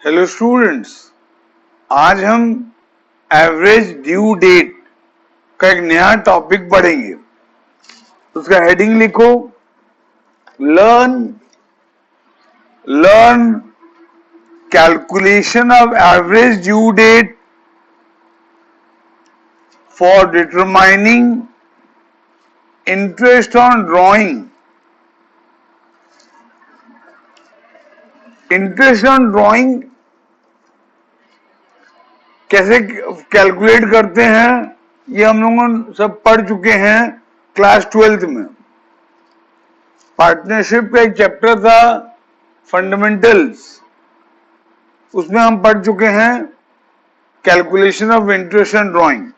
Hello students, आज हम average due date का एक नया टॉपिक पढ़ेंगे। उसका हेडिंग लिखो, learn calculation of average due date for determining interest on drawing. Interest on drawing कैसे कैलकुलेट करते हैं ये हम लोग सब पढ़ चुके हैं क्लास 12th में। पार्टनरशिप का एक चैप्टर था फंडामेंटल्स, उसमें हम पढ़ चुके हैं calculation of interest on drawing.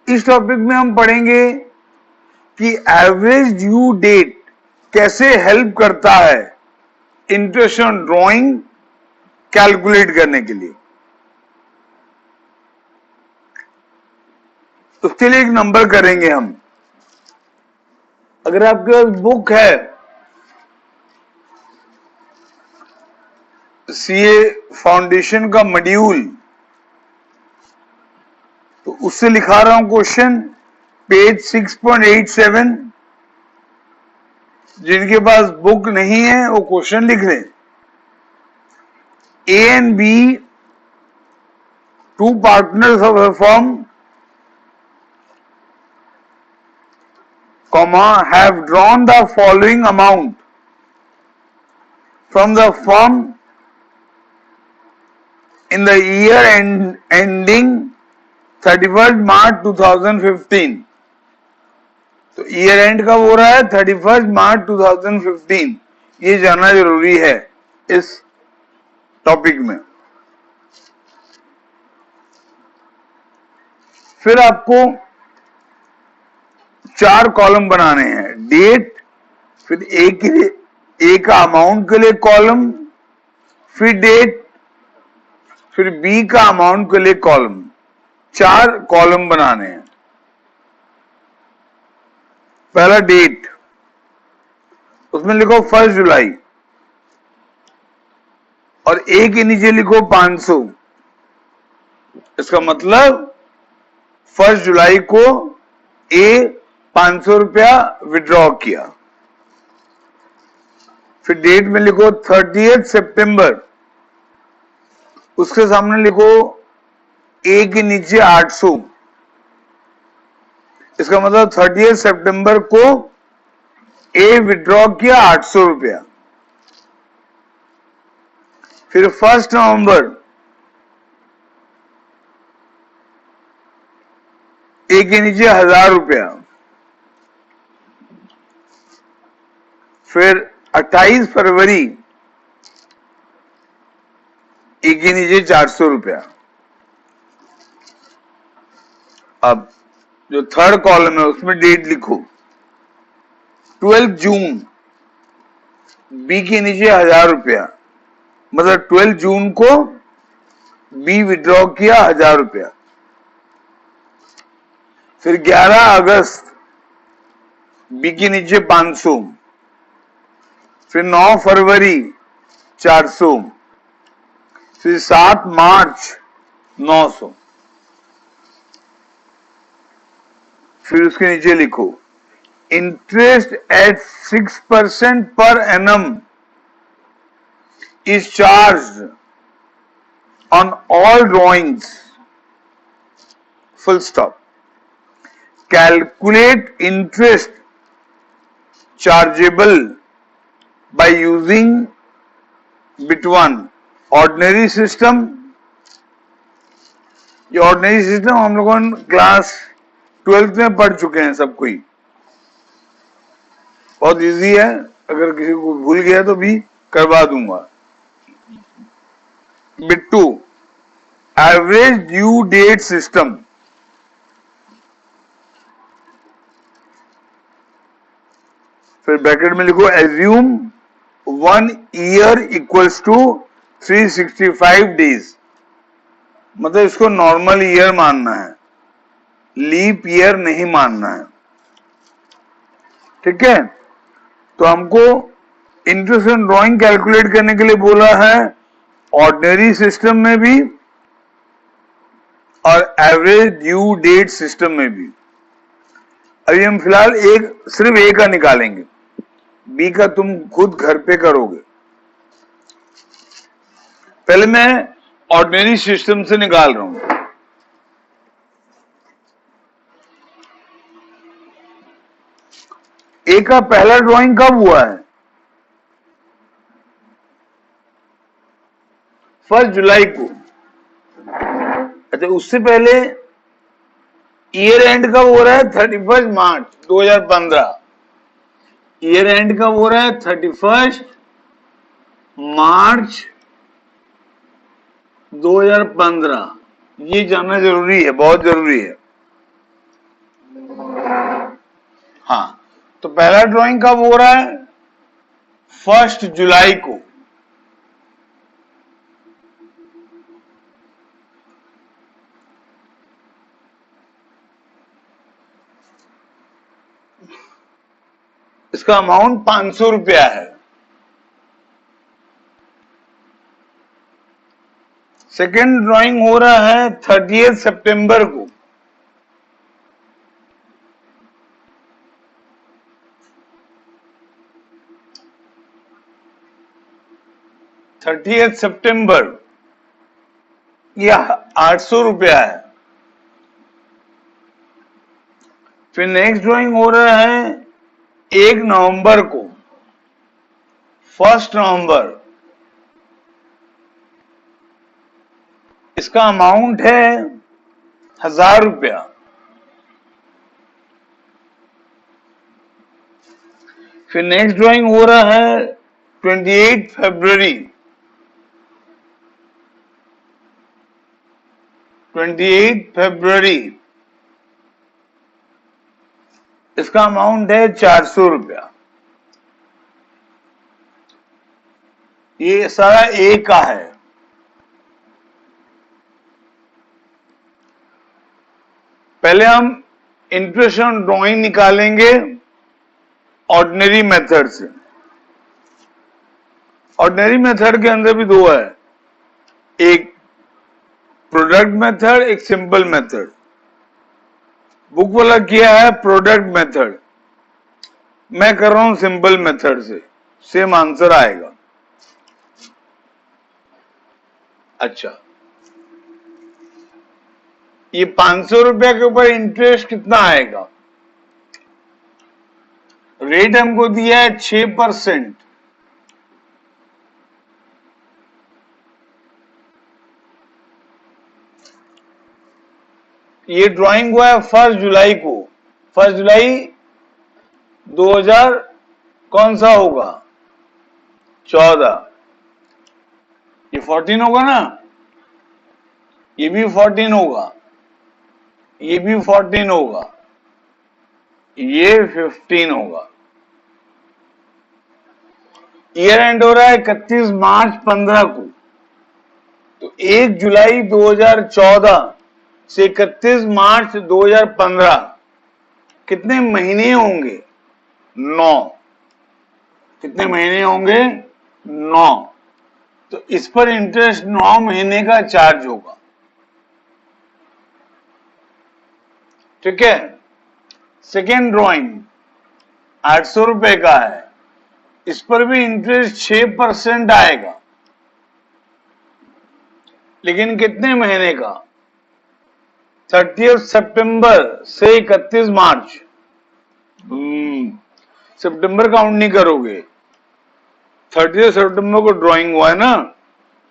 इस टॉपिक में हम पढ़ेंगे कि एवरेज ड्यू डेट कैसे हेल्प करता है इंटरेस्ट ऑन ड्राइंग कैलकुलेट करने के लिए। उसके लिए एक नंबर करेंगे हम। अगर आपके पास बुक है सीए फाउंडेशन का मॉड्यूल, तो उससे लिखा रहा हूं क्वेश्चन, पेज 6.87। जिनके पास बुक नहीं है वो क्वेश्चन लिख लें। A and B, two partners of a firm, have drawn the following amount from the firm in the year ending 31st March 2015। तो ईयर एंड कब हो रहा है? 31st March 2015। ये जानना जरूरी है इस टॉपिक में। फिर आपको 4 कॉलम बनाने हैं। डेट, फिर ए का अमाउंट के लिए कॉलम, फिर डेट, फिर बी का अमाउंट के लिए कॉलम। 4 कॉलम बनाने हैं। पहला डेट, उसमें लिखो 1 जुलाई और ए के नीचे लिखो 500। इसका मतलब 1 जुलाई को ए 500 रुपया विड्रॉ किया। फिर डेट में लिखो 30th सितंबर, उसके सामने लिखो ए के नीचे 800। इसका मतलब 30th सितंबर को ए विड्रॉ किया 800 रुपया। फिर 1 नवंबर ए के नीचे 1000 रुपया। फिर 28 फरवरी ए के नीचे 400 रुपया। अब जो 3rd कॉलम है उसमें डेट लिखो 12 जून, बी के नीचे 1000 रुपया। मतलब 12 जून को बी विड्रॉ किया 1000 रुपया। फिर 11 अगस्त बी के नीचे 500। फिर 9 फरवरी 400। फिर 7 मार्च 900। फिर उसके नीचे लिखो interest eight 6% per annum is charged on all drawings, full stop. Calculate interest chargeable by using bit 1 ordinary system। ये ऑर्डिनरी सिस्टम हम लोगों ने क्लास 12th में पढ़ चुके हैं सब कोई। बहुत इजी है, अगर किसी को भूल गया तो भी करवा दूंगा। Bit 2 average due date system. फिर ब्रैकेट में लिखो assume 1 year equals to 365 days. मतलब इसको नॉर्मल ईयर मानना है, लीप ईयर नहीं मानना है। ठीक है, तो हमको इंटरेस्ट ऑन ड्रॉइंग कैलकुलेट करने के लिए बोला है ऑर्डिनरी सिस्टम में भी और एवरेज ड्यू डेट सिस्टम में भी। अभी हम फिलहाल सिर्फ ए का निकालेंगे, बी का तुम खुद घर पे करोगे। पहले मैं ऑर्डिनरी सिस्टम से निकाल रहा हूं। ए का पहला ड्राइंग कब हुआ है? 1 जुलाई को। अच्छा, उससे पहले ईयर एंड कब हो रहा है? 31 मार्च 2015। ईयर एंड कब हो रहा है? 31 मार्च 2015। ये जानना जरूरी है, बहुत जरूरी है। हाँ, तो पहला ड्राइंग कब हो रहा है? 1 जुलाई को। इसका अमाउंट 500 रुपया है। सेकेंड ड्राइंग हो रहा है 30 सितंबर को। सितंबर, यह 800 रुपया है। फिर नेक्स्ट ड्राइंग हो रहा है 1 नवंबर को, 1 नवंबर। इसका अमाउंट है 1000 रुपया। फिर नेक्स्ट ड्राइंग हो रहा है 28 फरवरी, 28 फरवरी। इसका अमाउंट है 400 रुपया। ये सारा ए का है। पहले हम इंटरेस्ट ऑन ड्राइंग निकालेंगे ऑर्डिनरी मेथड से। ऑर्डिनरी मेथड के अंदर भी दो है, एक प्रोडक्ट मेथड, एक सिंपल मेथड। बुक वाला किया है प्रोडक्ट मेथड, मैं कर रहा हूं सिंपल मेथड से, सेम आंसर आएगा। अच्छा, ये 500 रुपया के ऊपर इंटरेस्ट कितना आएगा? रेट हमको दिया है 6%। ये ड्राइंग हुआ है 1 जुलाई को। 1 जुलाई 2000 कौन सा होगा? 14। ये 14 होगा ना, ये भी 14 होगा, ये भी 14 होगा, ये 15 होगा। ईयर एंड हो रहा है 31 मार्च 15 को। तो 1 जुलाई 2014 से 31 मार्च 2015 कितने महीने होंगे? 9। कितने महीने होंगे? 9। तो इस पर इंटरेस्ट 9 महीने का चार्ज होगा। ठीक है। सेकेंड ड्राइंग 800 रुपए का है, इस पर भी इंटरेस्ट 6% आएगा, लेकिन कितने महीने का? 30 सितंबर से 31 मार्च। सितंबर काउंट नहीं करोगे, 30 सितंबर को ड्राइंग हुआ है ना,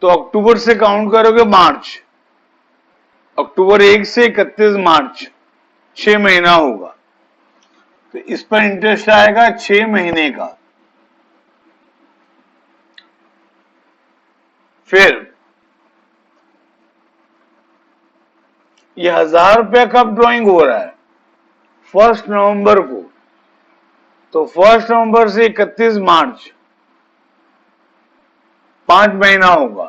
तो अक्टूबर से काउंट करोगे मार्च। अक्टूबर 1 से 31 मार्च 6 महीना होगा, तो इस पर इंटरेस्ट आएगा 6 महीने का। फिर ये 1000 रुपया कब ड्राइंग हो रहा है? 1 नवंबर को। तो 1 नवंबर से 31 मार्च 5 महीना होगा,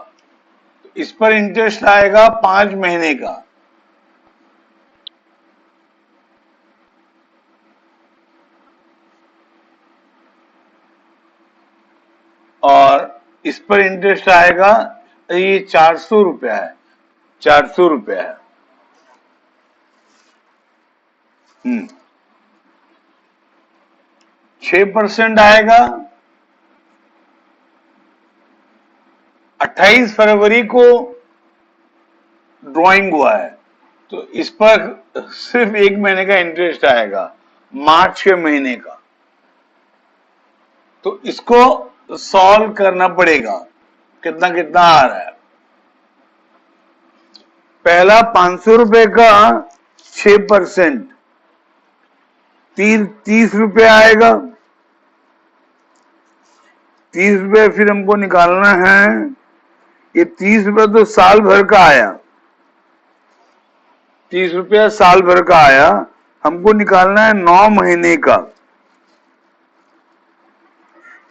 तो इस पर इंटरेस्ट आएगा 5 महीने का। इस पर इंटरेस्ट आएगा, ये 400 रुपया है, 400 रुपया है। 6% आएगा। 28 फरवरी को ड्राइंग हुआ है, तो इस पर सिर्फ 1 महीने का इंटरेस्ट आएगा, मार्च के महीने का। तो इसको सॉल्व करना पड़ेगा, कितना कितना आ रहा है। पहला 500 रुपए का 6%, 30 रुपए आएगा। 30 रुपए फिर हमको निकालना है, ये 30 रुपए तो साल भर का आया, 30 रुपया साल भर का आया, हमको निकालना है 9 महीने का।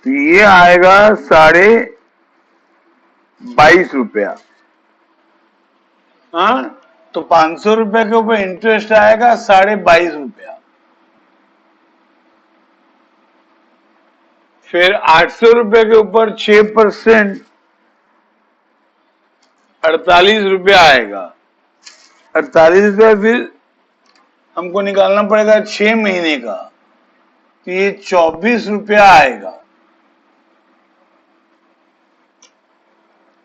तो ये आएगा 22.5 रुपया। हाँ, तो 500 रुपए के ऊपर इंटरेस्ट आएगा 22.5 रुपया। फिर 800 रुपए के ऊपर 6%, 48 रुपया आएगा। 48 रुपया फिर हमको निकालना पड़ेगा 6 महीने का, तो ये 24 रुपया आएगा।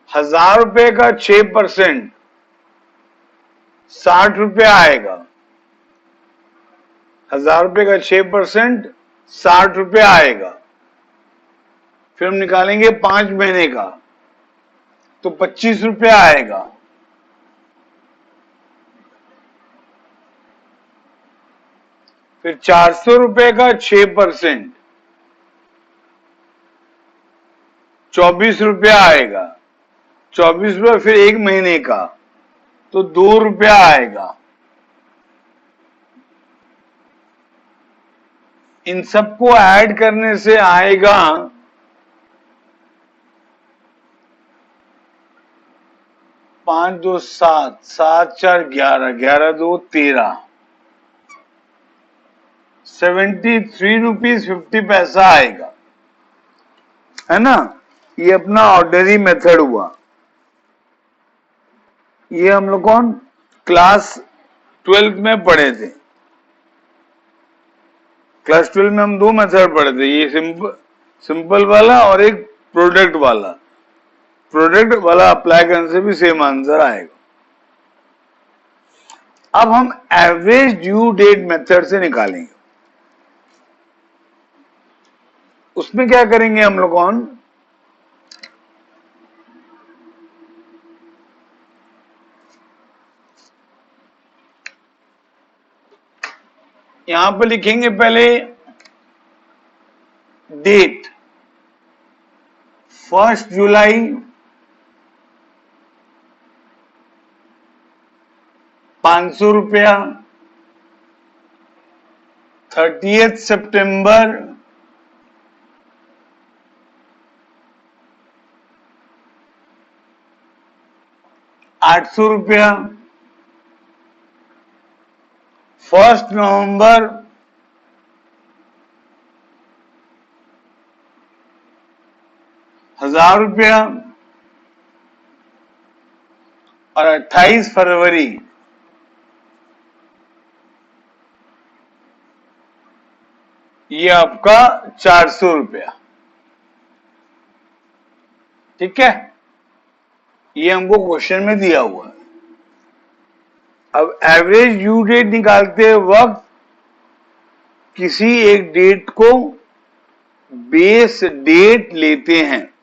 1000 रुपए का 6%, 60 रुपया आएगा। 1000 रुपए का 6%, 60 रुपया आएगा। फिर हम निकालेंगे 5 महीने का, तो 25 रुपया आएगा। फिर 400 रुपए का 6%, 24 रुपया आएगा। 24 रुपया फिर 1 महीने का, तो 2 रुपया आएगा। इन सबको ऐड करने से आएगा 5 2 7, 7 4 11, 11 2 13, 73 रुपीज 50 पैसा आएगा, है ना। ये अपना ऑर्डिनरी मेथड हुआ। ये हम लोग कौन क्लास 12th में पढ़े थे। क्लास 12 में हम 2 मेथड पढ़े थे, ये सिंपल वाला और एक प्रोडक्ट वाला। प्रोडक्ट वाला अप्लाई करने से भी सेम आंसर आएगा। अब हम एवरेज ड्यू डेट मेथड से निकालेंगे। उसमें क्या करेंगे हम लोग कौन, यहां पर लिखेंगे पहले डेट 1 जुलाई 500 रुपया, 30 सितंबर 800 रुपया, 1 नवंबर 1000 रुपया और 28 फरवरी ये आपका 400 रुपया। ठीक है, ये हमको क्वेश्चन में दिया हुआ है। अब एवरेज ड्यू डेट निकालते वक्त किसी एक डेट को बेस डेट लेते हैं।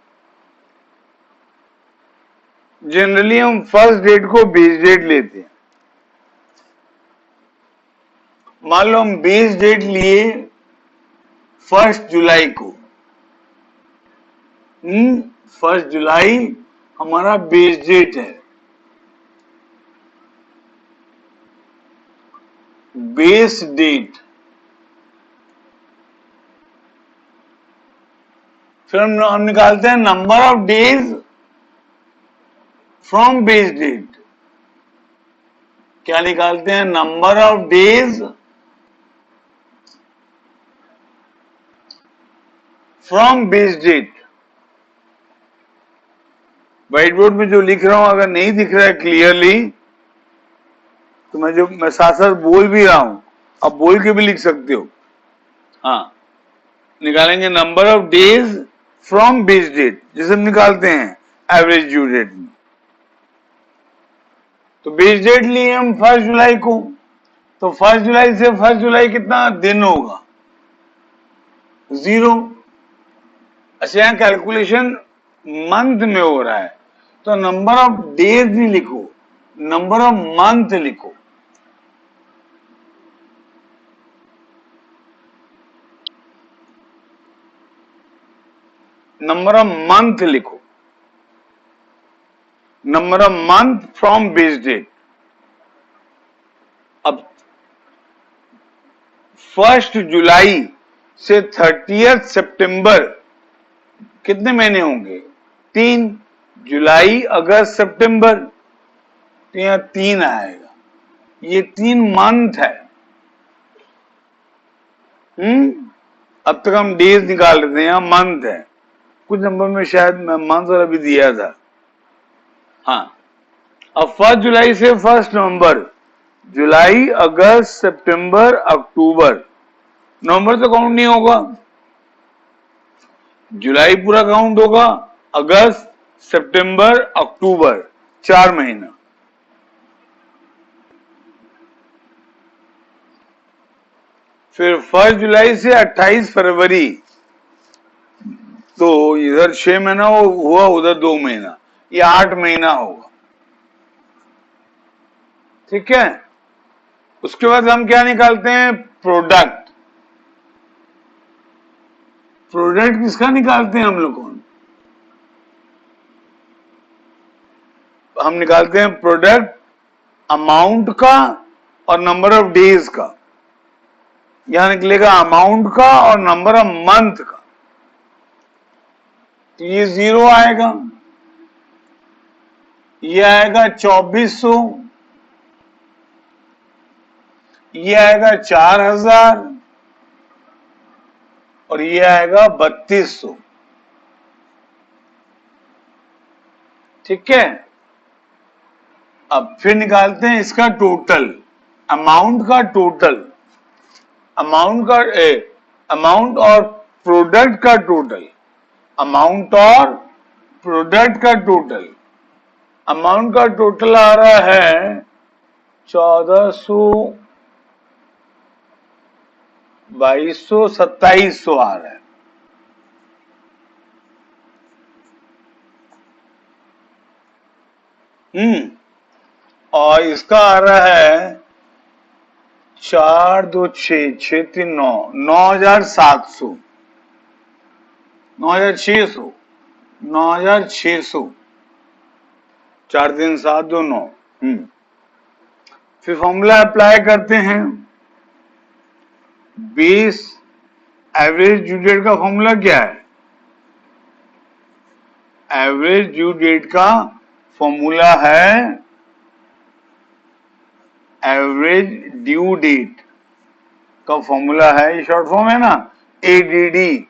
जनरली हम फर्स्ट डेट को बेस डेट लेते हैं। मान लो हम बेस डेट लिए 1 जुलाई को, 1 जुलाई हमारा बेस डेट है। बेस डेट, फिर हम निकालते हैं number of days from base date. क्या निकालते हैं, number of days from base date. Whiteboard में जो लिख रहा हूं अगर नहीं दिख रहा है क्लियरली तो मैं साथ साथ बोल भी रहा हूं, आप बोल के भी लिख सकते हो। हाँ, निकालेंगे number of days from base date, जैसे हम निकालते हैं एवरेज ड्यू डेट में। तो बेस डेट लिए हम 1 जुलाई को, तो 1 जुलाई से 1 जुलाई कितना दिन होगा? 0। अच्छा, यहां कैलकुलेशन मंथ में हो रहा है तो नंबर ऑफ डेज नहीं लिखो, नंबर ऑफ मंथ लिखो। नंबर ऑफ मंथ लिखो, number of month from base date. अब 1 जुलाई से 30 सितंबर कितने महीने होंगे? 3, जुलाई अगस्त सितंबर, तो यहां 3 आएगा, ये 3 मंथ है। अब तक हम डेज निकाल रहे थे, यहां मंथ है, कुछ नंबर में शायद मंथ वाला भी दिया था। हाँ, अब 1 जुलाई से 1 नवंबर, जुलाई अगस्त सितंबर अक्टूबर, नवंबर तो काउंट नहीं होगा, जुलाई पूरा काउंट होगा, अगस्त सितंबर अक्टूबर 4 महीना। फिर 1 जुलाई से 28 फरवरी, तो इधर 6 महीना हुआ, उधर 2 महीना, ये 8 महीना होगा। ठीक है, उसके बाद हम क्या निकालते हैं? प्रोडक्ट। प्रोडक्ट किसका निकालते हैं हम लोग? हम निकालते हैं प्रोडक्ट अमाउंट का और नंबर ऑफ डेज का। यहां निकलेगा अमाउंट का और नंबर ऑफ मंथ का, तो ये 0 आएगा, ये आएगा 2400, ये आएगा 4000 और ये आएगा 3200। ठीक है, अब फिर निकालते हैं इसका टोटल, अमाउंट का टोटल, अमाउंट और प्रोडक्ट का टोटल, अमाउंट और प्रोडक्ट का टोटल। अमाउंट का टोटल आ रहा है 1400, 2200, 2700 आ रहा है। और इसका आ रहा है 4, 2, 6, 6, 3, 9, 9700, 9600, 9600, 4, 3, 7, 2, 9। फिर फॉर्मूला अप्लाई करते हैं। बेस एवरेज ड्यू डेट का फॉर्मूला क्या है? एवरेज ड्यू डेट का फॉर्मूला है, एवरेज ड्यू डेट का फॉर्मूला है, ये शॉर्ट फॉर्म है ना, एडीडी,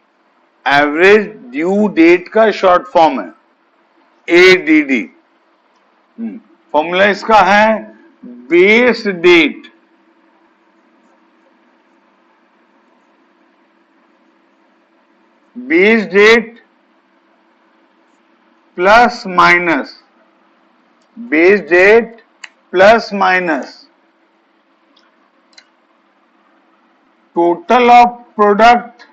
एवरेज ड्यू डेट का शॉर्ट फॉर्म है एडीडी। फॉर्मूला इसका है base date plus minus, base date plus minus total of product,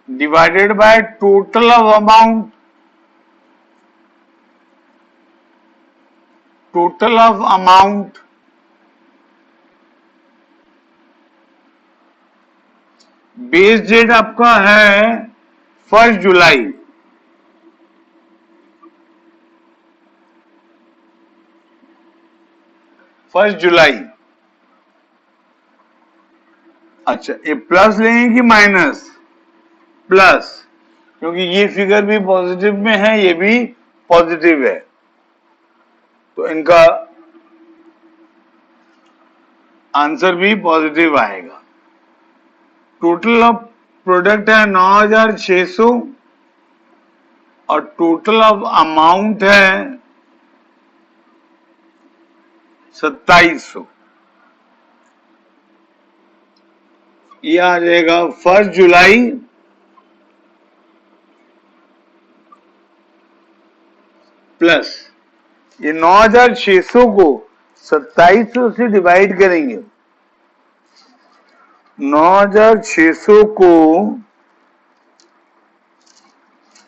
divided by total of amount, base date आपका है 1 जुलाई, अच्छा, ये प्लस लेंगे कि माइनस? प्लस, क्योंकि ये फिगर भी पॉजिटिव में है, ये भी पॉजिटिव है, तो इनका आंसर भी पॉजिटिव आएगा। टोटल ऑफ प्रोडक्ट है 9600 और टोटल ऑफ अमाउंट है 2700। ये आ जाएगा 1 जुलाई प्लस ये 9600 को 2700 से डिवाइड करेंगे। 9600 को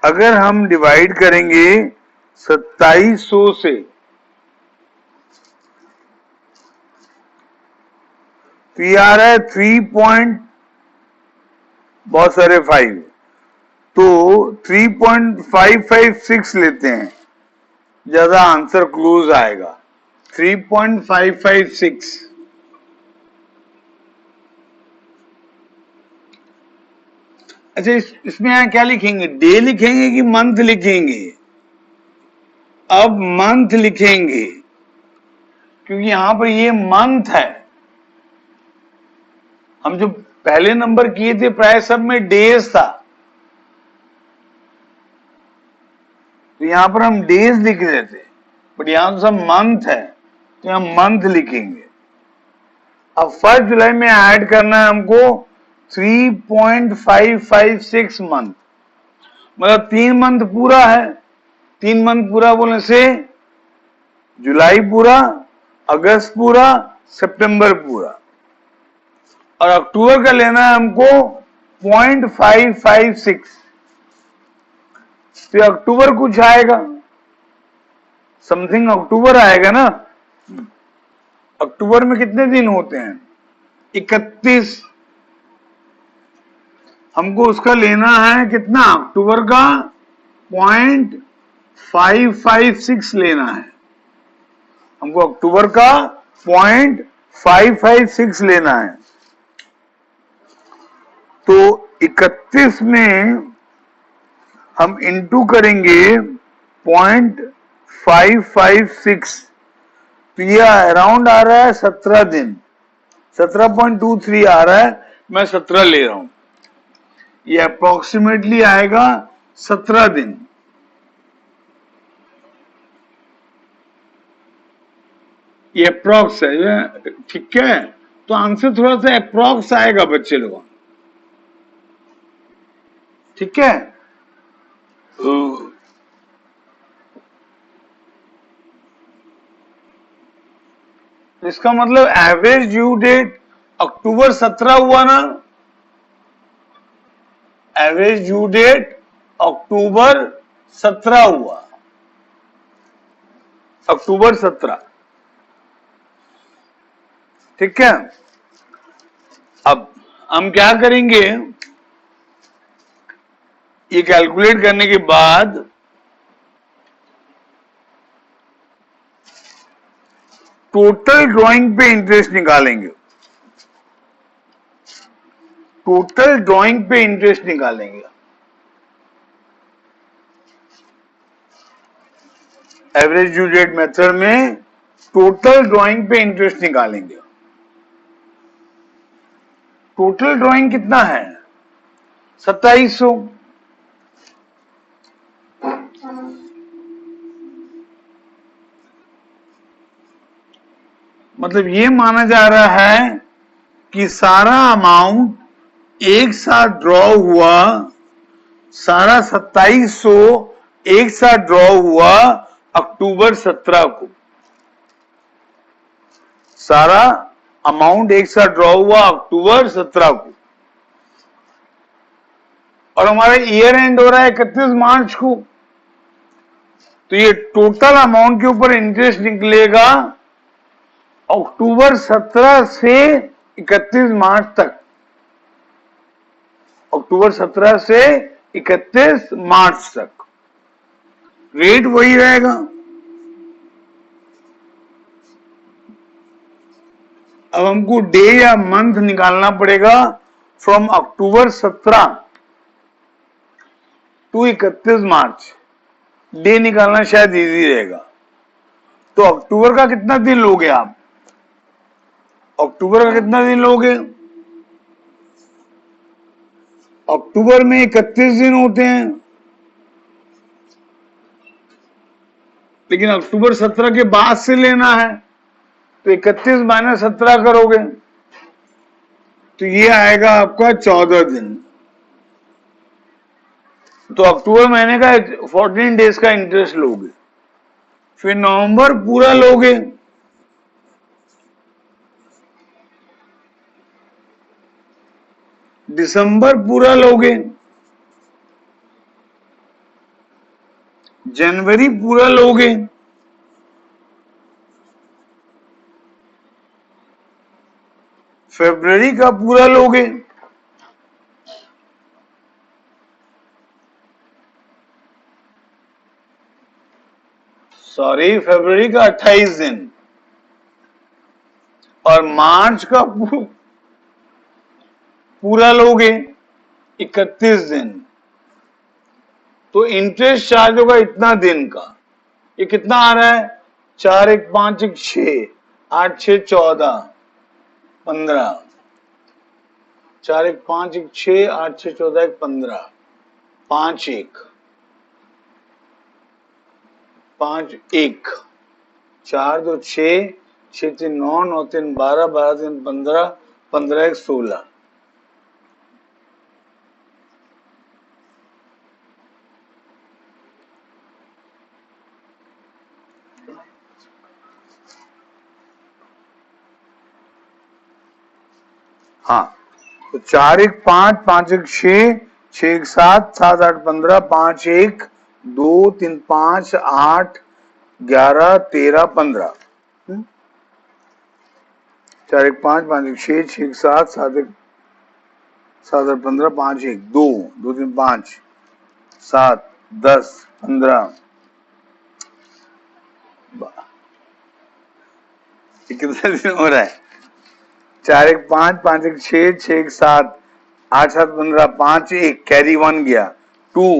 अगर हम डिवाइड करेंगे 2700 से तो ये आ रहा है 3 बहुत सारे 5, तो 3.556 लेते हैं, ज्यादा आंसर क्लोज आएगा। 3.556। अच्छा, इसमें यहां क्या लिखेंगे? डे लिखेंगे कि मंथ लिखेंगे? अब मंथ लिखेंगे क्योंकि यहां पर ये मंथ है। हम जो पहले नंबर किए थे प्राय सब में डेज था, तो यहां पर हम डेज लिख रहे थे, बट यहां तो सब मंथ है तो यहां मंथ लिखेंगे। अब 1 जुलाई में ऐड करना है हमको 3.556 मंथ, मतलब 3 मंथ पूरा है। 3 मंथ पूरा बोलने से जुलाई पूरा, अगस्त पूरा, सितंबर पूरा, और अक्टूबर का लेना है हमको 0.556। तो अक्टूबर कुछ आएगा, समथिंग अक्टूबर आएगा ना। अक्टूबर में कितने दिन होते हैं? 31। हमको उसका लेना है कितना? अक्टूबर का 0.556 लेना है। हमको अक्टूबर का 0.556 लेना है। तो 31 में हम इंटू करेंगे 0.556, तो ये अराउंड आ रहा है 17 दिन, 17.23 आ रहा है। मैं 17 ले रहा हूं, ये अप्रोक्सीमेटली आएगा 17 दिन। ये अप्रोक्स है, ठीक है। तो आंसर थोड़ा सा अप्रोक्स आएगा बच्चे लोग, ठीक है। इसका मतलब एवरेज ड्यू डेट अक्टूबर 17 हुआ ना। एवरेज ड्यू डेट अक्टूबर 17 हुआ, अक्टूबर 17, ठीक है। अब हम क्या करेंगे, ये कैलकुलेट करने के बाद टोटल ड्राइंग पे इंटरेस्ट निकालेंगे। टोटल ड्राइंग पे इंटरेस्ट निकालेंगे। एवरेज ड्यू डेट मेथड में टोटल ड्राइंग पे इंटरेस्ट निकालेंगे। टोटल ड्राइंग कितना है? 2700। मतलब ये माना जा रहा है कि सारा अमाउंट एक साथ ड्रॉ हुआ, सारा 2700 एक साथ ड्रॉ हुआ अक्टूबर 17 को। सारा अमाउंट एक साथ ड्रॉ हुआ अक्टूबर 17 को, और हमारा ईयर एंड हो रहा है 31 मार्च को। तो ये टोटल अमाउंट के ऊपर इंटरेस्ट निकलेगा अक्टूबर 17 से 31 मार्च तक। अक्टूबर 17 से 31 मार्च तक रेट वही रहेगा। अब हमको डे या मंथ निकालना पड़ेगा from October 17 to 31 March. Day निकालना शायद इजी रहेगा। तो अक्टूबर का कितना दिन लोगे आप? अक्टूबर का कितना दिन लोगे? अक्टूबर में 31 दिन होते हैं, लेकिन अक्टूबर 17 के बाद से लेना है, तो 31 माइनस 17 करोगे तो ये आएगा आपका 14 दिन। तो अक्टूबर महीने का 14 डेज का इंटरेस्ट लोगे। फिर नवंबर पूरा लोगे, दिसंबर पूरा लोगे, जनवरी पूरा लोगे, फरवरी का पूरा लोगे, सॉरी फरवरी का 28 दिन, और मार्च का पूरा लोगे 31 दिन। तो इंटरेस्ट चार्ज होगा इतना दिन का। ये कितना आ रहा है? 4 1 5 1 6 8 6 14 15, 4 1 5 1 6 8 6 14 1 15, 5 1 5 1 4 2 6 6 3 9 9 3 12 12 3 15 15 1 16। हाँ, तो 4 1 5 5 1 6 6 1 7 7 8 15 5 1 2 3 5 8 11 13 15। 4 1 5 5 1 6 6 1 7 7 1 7 8 15 5 1 2 2 3 5 7 10 15। कितना दिन हो रहा है? 4 1 5 5 1 6 6 1 7 8 7 15 5 1 कैरी 1 गया, 2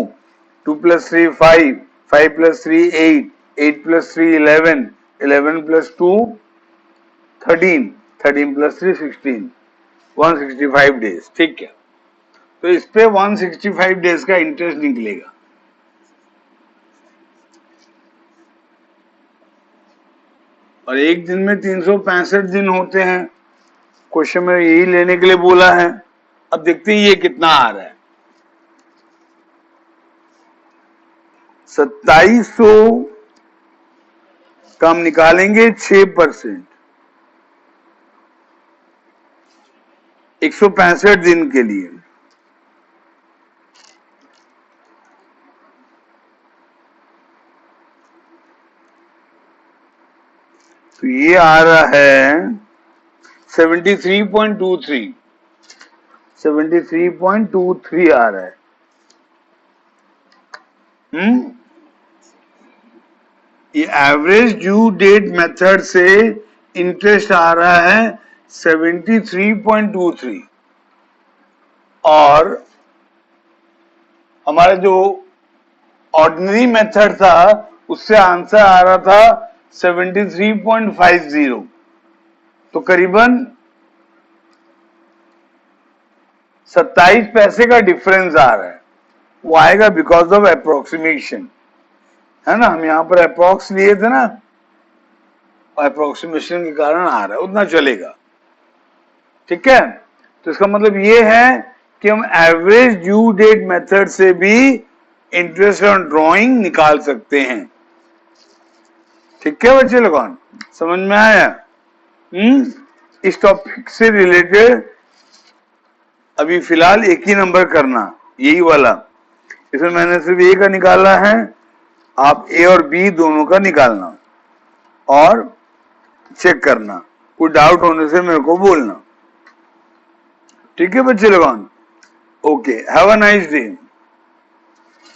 2 plus 3 5 5 plus 3 8 8 plus 3 11 11 plus 2 13 13 plus 3 16 165 days. ठीक है, तो इस पे 165 डेज का इंटरेस्ट निकलेगा। और एक दिन में 365 दिन होते हैं। क्वेश्चन में यही लेने के लिए बोला है। अब देखते हैं ये कितना आ रहा है। 2700 का हम निकालेंगे 6%, 165 दिन के लिए। तो ये आ रहा है 73.23 73.23 आ रहा है। ये एवरेज ड्यू डेट मेथड से इंटरेस्ट आ रहा है 73.23, और हमारा जो ऑर्डिनरी मेथड था उससे आंसर आ रहा था 73.50। तो करीबन 27 पैसे का डिफरेंस आ रहा है। वो आएगा बिकॉज ऑफ अप्रोक्सीमेशन, है ना। हम यहां पर अप्रोक्स लिए थे ना, अप्रोक्सीमेशन के कारण आ रहा है, उतना चलेगा। ठीक है, तो इसका मतलब ये है कि हम एवरेज ड्यू डेट मेथड से भी इंटरेस्ट ऑन ड्रॉइंग निकाल सकते हैं। ठीक है बच्चे लोगों, समझ में आया? इस टॉपिक से रिलेटेड अभी फिलहाल एक ही नंबर करना, यही वाला। इसमें मैंने सिर्फ ए का निकाला है, आप ए और बी दोनों का निकालना और चेक करना। कोई डाउट होने से मेरे को बोलना। ठीक है बच्चे लोगों, okay, have a nice day.